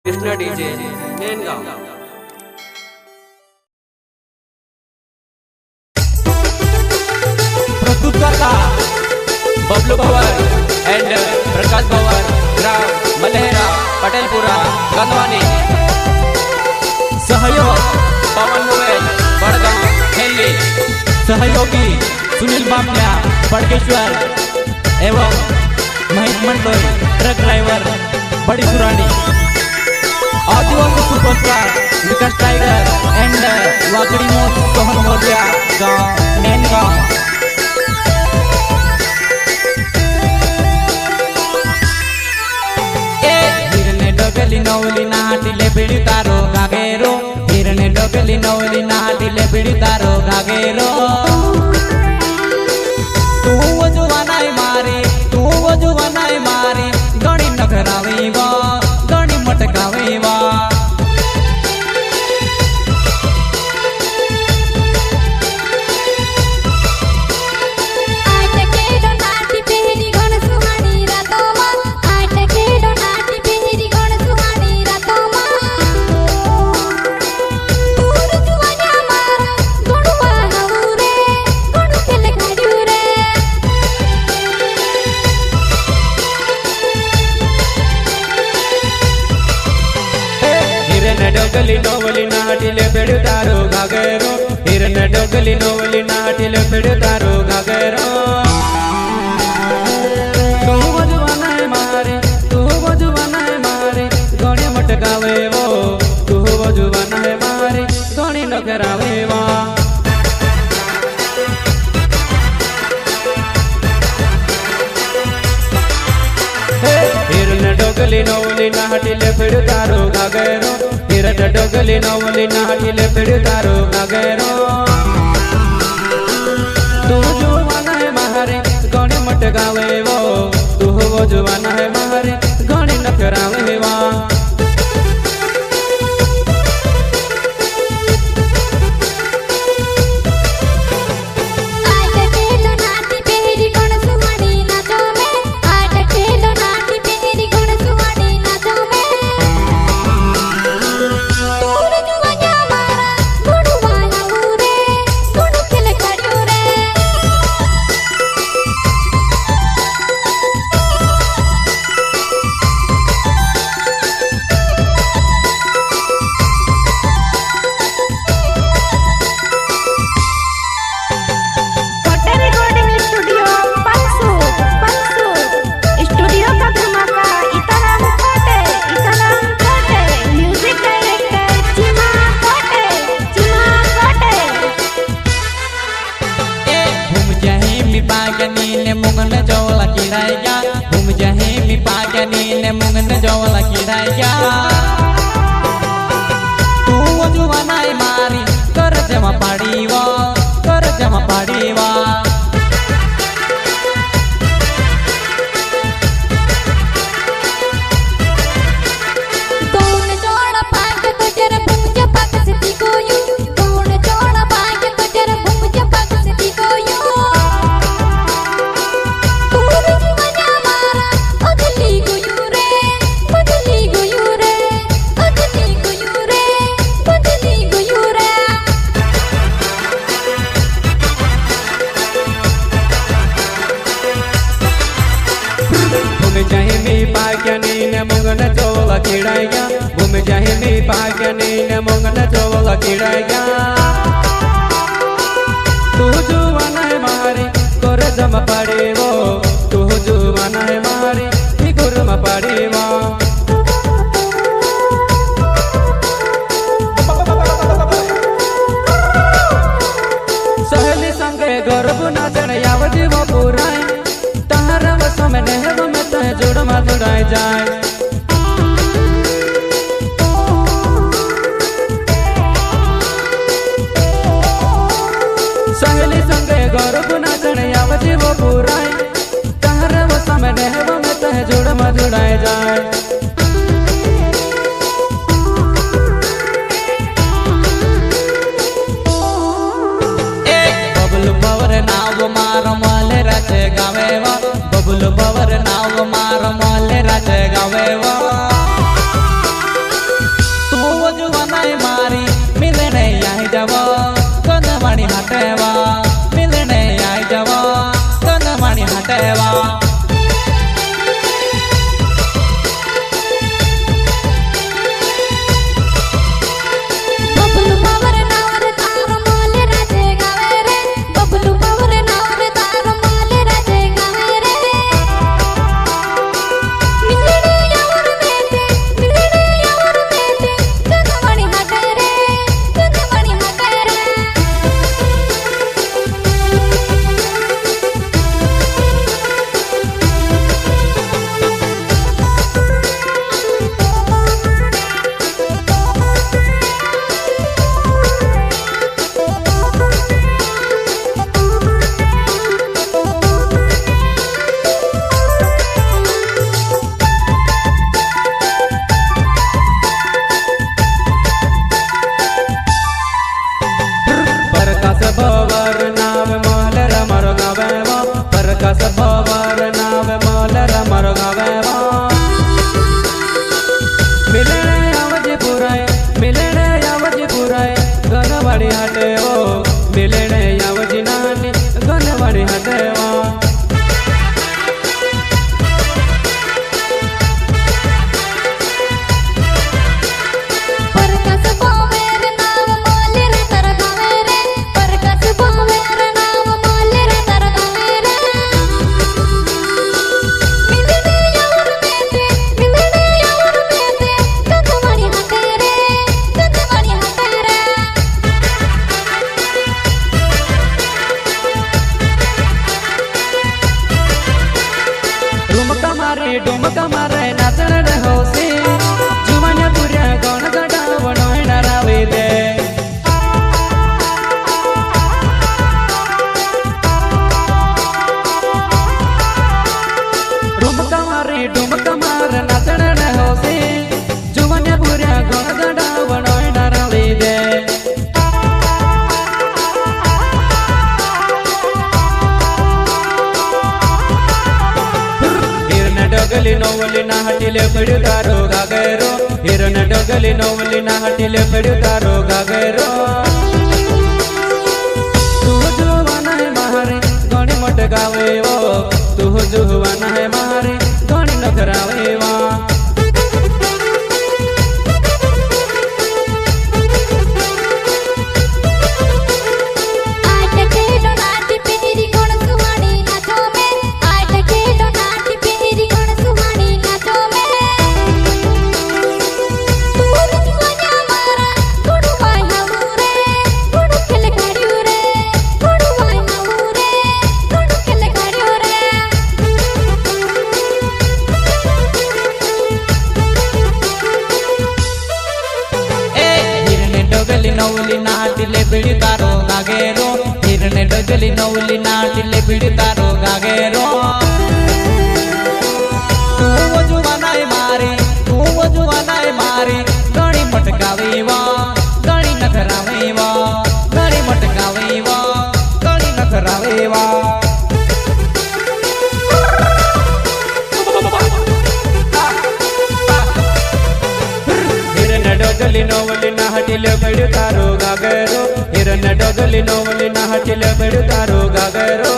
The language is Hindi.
कृष्णा डीजे नेनगांव। प्रस्तुत करता बबलू पवार एंड प्रकाश पवार, ग्राम मलेहरा, पटेलपुरा, गंधवानी। सहयोग पवन मोबाइल, बड़गांव, खेली। सहयोगी सुनील बामल्या, बड़केश्वर एवं महेश मंडोई, ट्रक ड्राइवर, बड़ी सुरानी। आदिवासी सुपरस्टार विकास टाइगर एंड वाकड़ी मोस सोहन मोरिया, गांव नेनगांव। डोगली नवली नाटिले बिड़ी तारो गागेरो, हिरने डोगली नवली नाटिले बिड़ी तारो गागेरो। तू वजुवानाई मारी, तू वजुवानाई मारी, गणी नखरावी वा, गणी मटकावी वा। डोगली नवली नाटिले बिड़ी तारो गागेरो, हिरने डोगली नवली नाटिले बिड़ी तारो गागेरो। तू वजुवानाई मारे, तू वजुवानाई मारे, गणी मटकावे वो, तू वजुवानाई मारे, गणी नखरावे वो। हिरने डोगली नवली नाटिले बिड़ी तारो गागेरो, हिरने डोगली नवली नाटिले बिड़ी तारो गागेरो। तू जुवानाई मारे, गणी मटकावे वो, तू वजुवानाई मारे, गणी नखरावे वो। ने मुंगन जवला किराया, घूम जाहे मी पागनी ने मुंगन जवला किराया। तू वजुवानाई मारी, कर जमा पाड़ी वा, कर जमा पाड़ी वा। मुंगन चोला किड़ाया, घूम जाहे मी पागनी ने मुंगन चोला किड़ाया। तू जुवानाई मारी, कर जमा पाड़ी वो, तू जुवानाई मारी, ही गुरमा पाड़ी वो। सहेली संगे गर्भ नाचन यावती वो पुराई, तारा वसम नेहब में तह जुड़मा जुड़ाई जाए। सहेली संगे गौरव नाचन यावती वो पुराई, तारा वसम नेहब में तह जुड़मा जुड़ाई जाए। बबलू पवर नाव मार माले राचे गावे वा, बबलू पवर नाव मार माले राचे गावे वा। हटेवा मिलने आई जवा कनवाणी हटेवा भवर नाव मालर मरो गावेवा प्रकाश भवर नाव मालर मरो गावेवा मिलने आवजे पुराय गनवाड़ी हटेवो मिलने आवजी नानी गनवाड़ी हटेवा डुमका मारे नाचण होसी जुमान्या पुऱ्या गण गडा बनोय रावे दे डुमका मारे नाचण होसी जुमान्या पुऱ्या गण गडा बनोय रावे दे डगली नोवली ना हटिले पड़तारो गागेरो हिरन डगली नोवली ना हटिले पड़तारो गागेरो तू जुवाना है मारे गणी मट गावे वो तू जुवाना है मारे गणी नखरावे वा नवली नाटिले बिड़तारो गागेरो हिरने डगली नवली नाटिले बिड़तारो गागेरो तू जुवानाय मारी गणी मटकावेवा गणी नखरावेवा गणी मटकावेवा गणी नखरावेवा डगली नोवली ना हटिले बड़तारो गागेरो हिरन डगली नोवली ना हटिले बड़तारो गागेरो